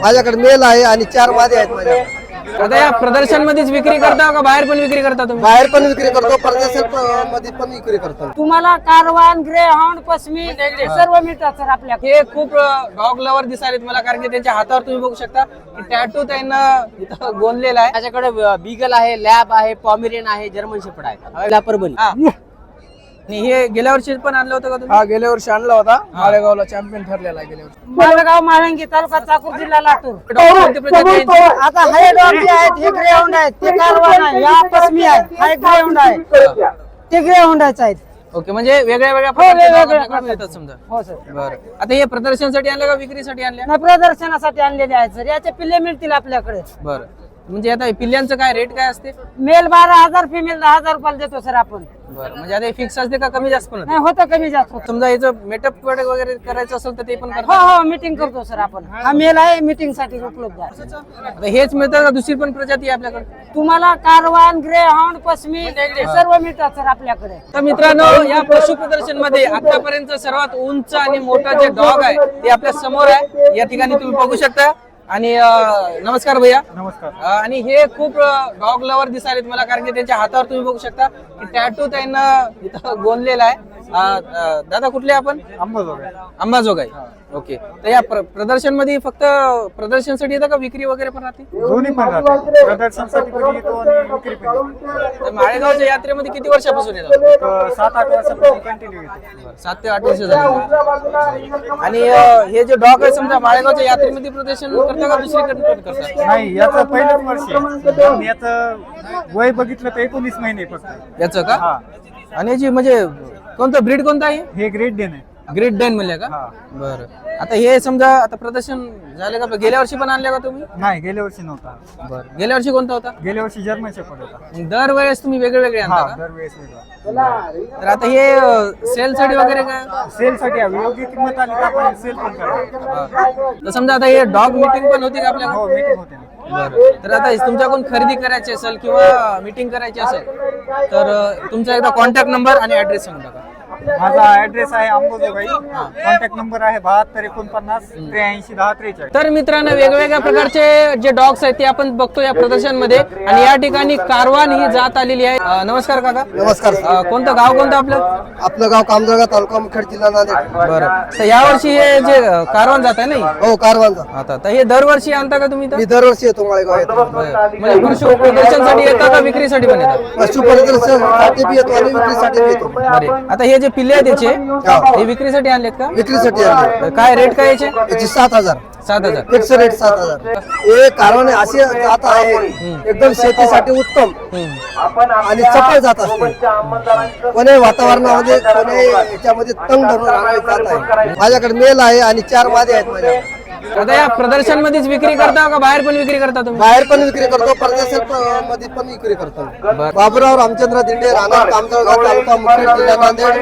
माझ्याकडे मेल आहे आणि 4 मादी आहेत माझ्याकडे. आता या प्रदर्शन मध्येच विक्री करता का बाहेर पण विक्री करता तुम्ही? बाहेर पण विक्री करतो, परदेशात मध्ये पण विक्री करतो. तुम्हाला कारवान, ग्रे हाऊंड, पश्मी सर्व मिळतात सर आपल्याकडे. हे खूप डॉग लवर दिसालेत मला, कारण की त्यांच्या हातावर तुम्ही बघू शकता की टॅटू त्यांना इथं गोंदलेला आहे. माझ्याकडे बीगल आहे, लॅब आहे, पॉमेरियन आहे, जर्मन शेपर्ड आहे, लापरबनी. हा. आणि हे गेल्या वर्षी पण आणलं होतं का तुम्ही? हा, गेल्या वर्षी आणला होता. माळेगावला चॅम्पियन ठरलेला आहे गेल्या वर्षी. मालेगाव, माळंगी तालुका, चाकूर जिल्हा, लातूर. डॉग कोणत्या प्रजाती आहेत? आता हे डॉग जे आहेत हे ग्रे हाऊंड आहेत, ते कारवान आहे, या पश्मी आहे, हा एक ग्रे हाऊंड आहे, ते ग्रे हाऊंडच आहेत. ओके, म्हणजे वेगळ्या वेगळ्या वेगवेगळ्या प्रकारचे dog आपल्याकडे मिळतात समजा. हो सर. बरं, आता हे प्रदर्शनासाठी आणलं का विक्रीसाठी आणलं? नाही, प्रदर्शनासाठी आणलेले आहेत सर. याचे पिल्ले मिळतील आपल्याकडे. बरं, म्हणजे आता पिल्ल्यांचं काय रेट काय असते? मेल 12,000, फिमेल 10,000 रुपयाला देतो सर आपण. बरं, म्हणजे आता फिक्स असते का कमी जास्त पण होते? नाही, होतं कमी जास्त होतं. समजा याचं मेटअप वगैरे करायचं असेल तर ते पण हो करतात. हो, मीटिंग करतो सर आपण. हा मेल आहे, मीटिंग साठी उपलब्ध आहे. आता हेच मिळतं का दुसरी पण प्रजाती आहे आपल्याकडे? तुम्हाला कारवान, ग्रे हाऊंड, पश्मी सर्व मिळतात सर आपल्याकडे. तर मित्रांनो, या पशु प्रदर्शन मध्ये आतापर्यंत सर्वात उंच आणि मोठा जे डॉग आहे ते आपल्या समोर आहे. या ठिकाणी तुम्ही बघू शकता. आणि नमस्कार भैया. नमस्कार. आणि हे खूप डॉग लवर दिसालेत मला, कारण की त्यांच्या हातावर तुम्ही बघू शकता की टॅटू त्यांना इथं गोंदलेला आहे. दादा कुठले आपण? अंबाजोगाई. ओके, तर या प्रदर्शन मध्ये फक्त प्रदर्शनसाठी येतं का विक्री वगैरे पण राहते? दोन्ही पण राहते. प्रदर्शनासाठी पण येतो आणि विक्री पण येतो. तर माळेगावच्या यात्रेमध्ये किती वर्षापासून येतात? 7-8 वर्षापासून कंटिन्यू येतो. 7 ते 8 वर्ष झाली. आणि हे जे डॉग आहे समजा माळेगावच्या यात्रेमध्ये प्रदर्शन करता का दुसरीकडे पण करतात? नाही, याचं पहिलंच वर्ष आहे. याचं वय बघितलं तर 19 महिने फक्त. याचं का? हा, आणि याची म्हणजे कोणतं ब्रीड कोणता आहे? हे ग्रेट डेन आहे. ग्रेट डेन म्हणले का? हा. बरं, आता हे समजा आता प्रदर्शन झाले का? गेल्या वर्षी पण आणले का तुम्ही? नाही, गेल्या वर्षी नव्हता. बरं, गेल्या वर्षी कोणता होता? गेल्या वर्षी जर्मन शेपर्ड होता. दरवेळेस तुम्ही वेगळे वेगळे आणता हा, का? दरवेळेस वेगळा. तर आता हे सेल साठी वगैरे काय? सेल साठी हवी, योग्य किंमत आली तर आपण सेल पण करतो. तर समजा आता हे डॉग मीटिंग पण होती का आपल्या? हो, मीटिंग होते ना. बरं, तर आता तुमच्याकडून खरेदी करायची असेल किंवा मीटिंग करायची असेल तर तुमचा एकदा कॉन्टॅक्ट नंबर आणि ऍड्रेस सांगू टाका. माझा ऍड्रेस आहे अंबाजोगाई. कॉन्टॅक्ट नंबर आहे 7249 831043. तर मित्रांनो, वेगवेगळ्या प्रकारचे जे डॉग्स आहेत ते आपण बघतो या प्रदर्शन मध्ये. आणि या ठिकाणी कारवान ही जात आलेली आहे. नमस्कार काका. नमस्कार. कोणतं गाव कोणतं आपलं? आपलं गाव कामजळगाव, तालुका मुखेड, जिल्हा नांदेड. बरं, तर यावर्षी हे जे कारवान जात आहे ना, हो, कारवानचा. आता तर हे दरवर्षी आणता का तुम्ही? मी दरवर्षी येतो माळेगाव येतो. म्हणजे पशु प्रदर्शनसाठी येतात का विक्रीसाठी पण येतात? पशु प्रदर्शनासाठी बी येतो आणि विक्रीसाठी बी येतो. बरे, आता हे जे पिल्ले आहेत त्याचे हे विक्रीसाठी आणलेत का? विक्रीसाठी आणले. काय रेट काय याचे? याची 7,000 7,000. Fix rate 7,000. हे कारवाने असे जात आहे एकदम शेतीसाठी उत्तम आणि चपळ जात असते. कोणी वातावरणामध्ये कोणी याच्यामध्ये तंग धरून राहणारी जात आहे. माझ्याकडे मेल आहे आणि 4 मादी आहेत माझ्याकडे. आता या प्रदर्शन मध्येच विक्री करता का बाहेर पण विक्री करता तुम्ही? बाहेर पण विक्री करतो, परदेशात मध्ये पण विक्री करतो. बाबूराव रामचंद्र दिंडे, राहणार कामजळगाव, तालुका मुखेड, जिल्हा नांदेड.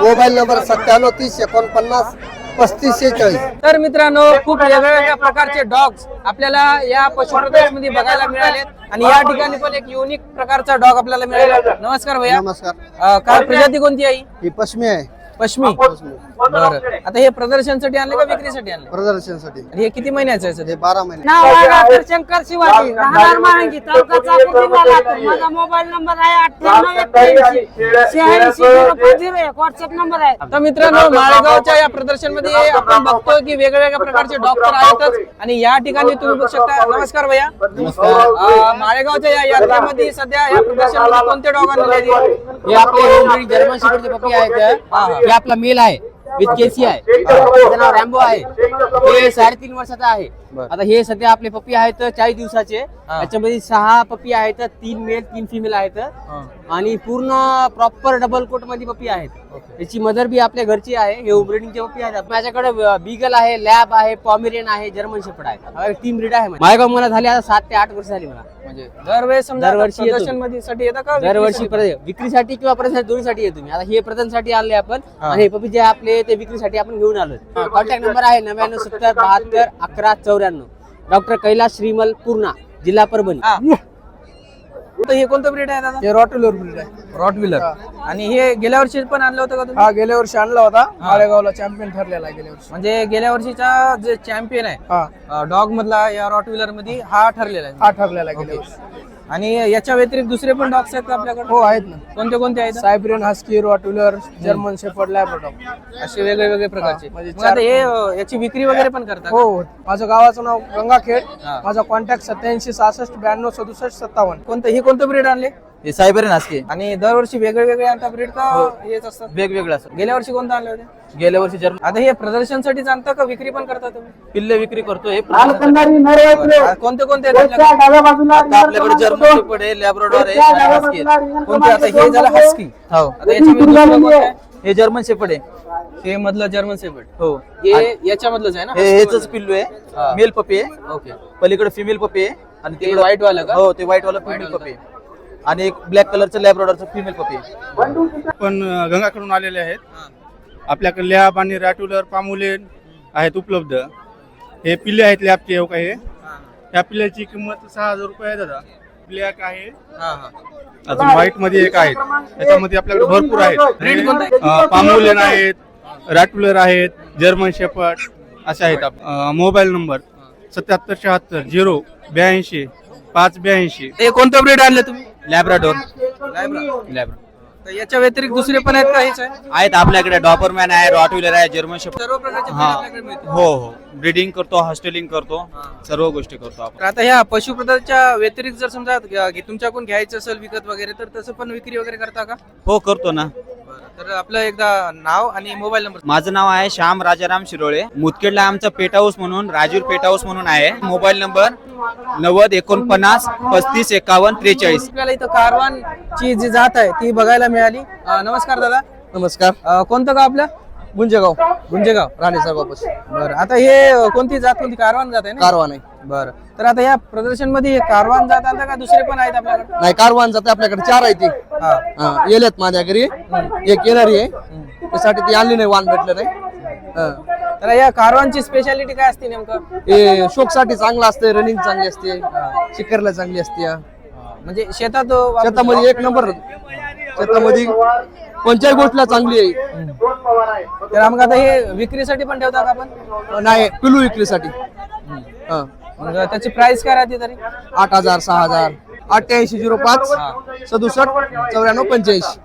Mobile number 97 30 49 3546. तर मित्रांनो, खूप वेगवेगळ्या प्रकारचे डॉग्स आपल्याला या पशु प्रदर्शन मध्ये बघायला मिळालेत. आणि या ठिकाणी पण एक युनिक प्रकारचा डॉग आपल्याला मिळाला. नमस्कार भैया. नमस्कार. काय प्रजाती कोणती आहे? ही पश्मी आहे. पश्मी. बरं, आता हे प्रदर्शनासाठी आणले का विक्रीसाठी आणले? प्रदर्शनासाठी. आणि हे किती महिन्याचं आहे हे सध्या? 12 महिने. नाव आहे डॉक्टर शंकर शिवाजी, राहणार माळंगी तालुका, चाकूर जिल्हा, लातूर. माझा मोबाईल नंबर आहे 9881860501. व्हॉट्सअप नंबर आहे. तर मित्रांनो, माळेगावच्या या प्रदर्शन मध्ये आपण बघतो की वेगवेगळ्या प्रकारचे डॉक्टर आहेतच. आणि या ठिकाणी तुम्ही बघू शकता. नमस्कार भैया. माळेगावच्या या यात्रेमध्ये सध्या या प्रदर्शनामध्ये कोणते डॉग आणले आहेत? हे आपले जर्मन शेपर्डचे पप्पी आहेत. हे आपला मेल आहे, विथ केसी आहे. त्याचं नाव रॅम्बो आहे. हे 3.5 वर्षाचा आहे. आता हे सध्या आपले पप्पी आहेत 40 दिवसाचे. त्याच्यामध्ये 6 पप्पी आहेत, 3 मेल 3 फिमेल आहेत. आणि पूर्ण प्रॉपर डबल कोट मध्ये पप्पी आहेत. त्याची मदर बी आपल्या घरची आहे. हे ब्रीडिंगचे पप्पी आहेत. माझ्याकडे बीगल आहे, लॅब आहे, पॉमेरियन आहे, जर्मन शेपर्ड आहे. 3 ब्रीड आहे. माळेगाव मला झाले आता 7 ते 8 वर्ष झाली मला. म्हणजे दरवेळेस समजा दरवर्षी येतो. प्रदर्शन मध्ये साठी येतं का? दरवर्षी विक्रीसाठी किंवा प्रदर्शनासाठी दोन्हीसाठी येतो मी. आता हे प्रदर्शनासाठी आणले आपण आणि हे पप्पी जे आपले ते विक्रीसाठी आपण घेऊन आलो. कॉन्टॅक्ट नंबर आहे 99 70 72 11 94. डॉक्टर कैलास श्रीमल, पूर्णा, जिल्हा परभणी. तर हे कोणतं ब्रीड आहे दादा? हे रॉटव्हीलर ब्रीड आहे. रॉटव्हीलर. आणि हे गेल्या वर्षी पण आणलं होतं का तुम्ही? हा गेल्या वर्षी आणला होता माळेगावला चॅम्पियन ठरलेला आहे गेल्या वर्षी. म्हणजे गेल्या वर्षीचा जे चॅम्पियन हा आहे डॉग मधला या रॉट व्हीलर मध्ये हा ठरलेला आहे. हा ठरलेला आहे गेल्या वर्षी. आणि याच्या व्यतिरिक्त दुसरे पण डॉग्स आहेत का आपल्याकडे? हो आहेत ना. कोणते कोणते आहेत? Siberian husky Rottweiler German shepherd Labrador. असे वेगळे वेगळे प्रकारचे. म्हणजे मग आता हे याची विक्री वगैरे पण करतात का? हो माझं गावाचं नाव गंगाखेड. हा. माझा कॉन्टॅक्ट 87 66 92 67 57. कोणतं ही कोणतं ब्रीड आणले? हे सायबेरियन हस्की आणि दरवर्षी वेगळे वेगळे आणता ब्रीड का हेच असतात? वेगवेगळं असं. गेल्या वर्षी कोणतं आणले होते? गेल्या वर्षी जर्मन आता हे प्रदर्शनसाठीच आणता का विक्री पण करता तुम्ही? पिल्ले विक्री करतो हे कोणते कोणते आहेत आपल्याकडे? आता आपल्याकडे जर्मन शेपर्ड आहे, लॅब्राडॉर आहे आणि हस्की आहे. कोणते? आता हे झालं हस्की. हो आता याच्यामध्ये दुसरं कोणतं आहे? हे जर्मन शेपर्ड आहे. हे मधलं जर्मन शेपर्ड. हो हे याच्यामधलंच आहे ना? हे हेच पिल्लू आहे, मेल पपी आहे. ओके. पलीकडे फिमेल पपी आहे आणि ते तिकडे व्हाईट वालं का? हो ते व्हाईट वाला फिमेल पपी आहे. आणि एक ब्लॅक कलरचं लॅब्राडॉरचं फिमेल पपी आहे. पण गंगाकडून आलेले आहेत. आपल्याकडे लॅब आणि रॅट्युलर पामुलेन आहेत उपलब्ध. हे पिल्ले आहेत लॅबचे हो काही. या पिल्ल्याची किंमत 6000 रुपये आहे दादा. ब्लॅक आहे, अजून व्हाईट मध्ये एक आहेत. त्याच्यामध्ये आपल्याकडे भरपूर Breed कोणतं आहेत. पामुलेन आहेत, रॅट्युलर आहेत, जर्मन शेपर्ड असे आहेत. Mobile number 7776 082 582. हे कोणतं ब्रीड आणलं तुम्ही? लॅब्राडोर लॅब्रा. तर याच्या व्यतिरिक्त दुसरे पण आहेत का? हेच आहे? आहेत आपल्याकडे. डॉपरमॅन आहे, रॉटविलर आहे, जर्मन शेपर्ड. सर्व प्रकारचे breed हा आपल्याकडे मिळतील. हो हो ब्रीडिंग करतो, हॉस्टेलिंग करतो, सर्व गोष्टी करतो आपण. तर आता ह्या पशुप्रदाच्या व्यतिरिक्त जर समजा तुमच्याकडून घ्यायचं असेल विकत वगैरे तर तसं पण विक्री वगैरे करता का? हो करतो ना. तर आपलं एकदा नाव आणि मोबाईल नंबर. माझं नाव आहे श्याम राजाराम शिरोळे. मुदखेडला आमचा पेट हाऊस म्हणून, राजूर पेट हाऊस म्हणून आहे. Mobile number 90 49 35 51 43. आपल्याला इथं कारवानची जी जात आहे ती बघायला मिळाली. नमस्कार दादा. नमस्कार. कोणतं गाव आपलं? गुंजेगाव गुंजेगाव. राणेसाहेब वापस बरं. आता हे कोणती जात, कोणती कारवान जात आहे ना? कारवान आहे. बरं. तर आता या प्रदर्शन मध्ये हे कारवान जात आणता का दुसरे पण आहेत आपल्याकडे? नाही कारवान जाते आपल्याकडे 4 आहे ती. हा. येलेत माझ्या घरी. एक येणारी आहे त्यासाठी ती आणली नाही, वाण भेटलं नाही. हा. तर या कारवानची स्पेशालिटी काय असते नेमकं? हे शोक साठी चांगलं असते, रनिंग चांगली असते, शिकरला चांगली असते. म्हणजे शेतात वापरू शेतामध्ये एक नंबर. शेतामध्ये कोणत्याही गोष्टीला चांगली आहे. शकतो. तर मग आता हे विक्रीसाठी पण ठेवता का आपण? नाही पिलू विक्रीसाठी. हा. मग त्याची प्राइस काय राहते तरी? 8000 6000 88 05 67 94 85.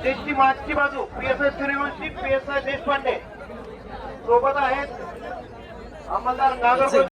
त्याची मागची बाजू PSI सूर्यवंशी, PSI देशपांडे सोबत आहेत. अंमलदार नागरगोजे.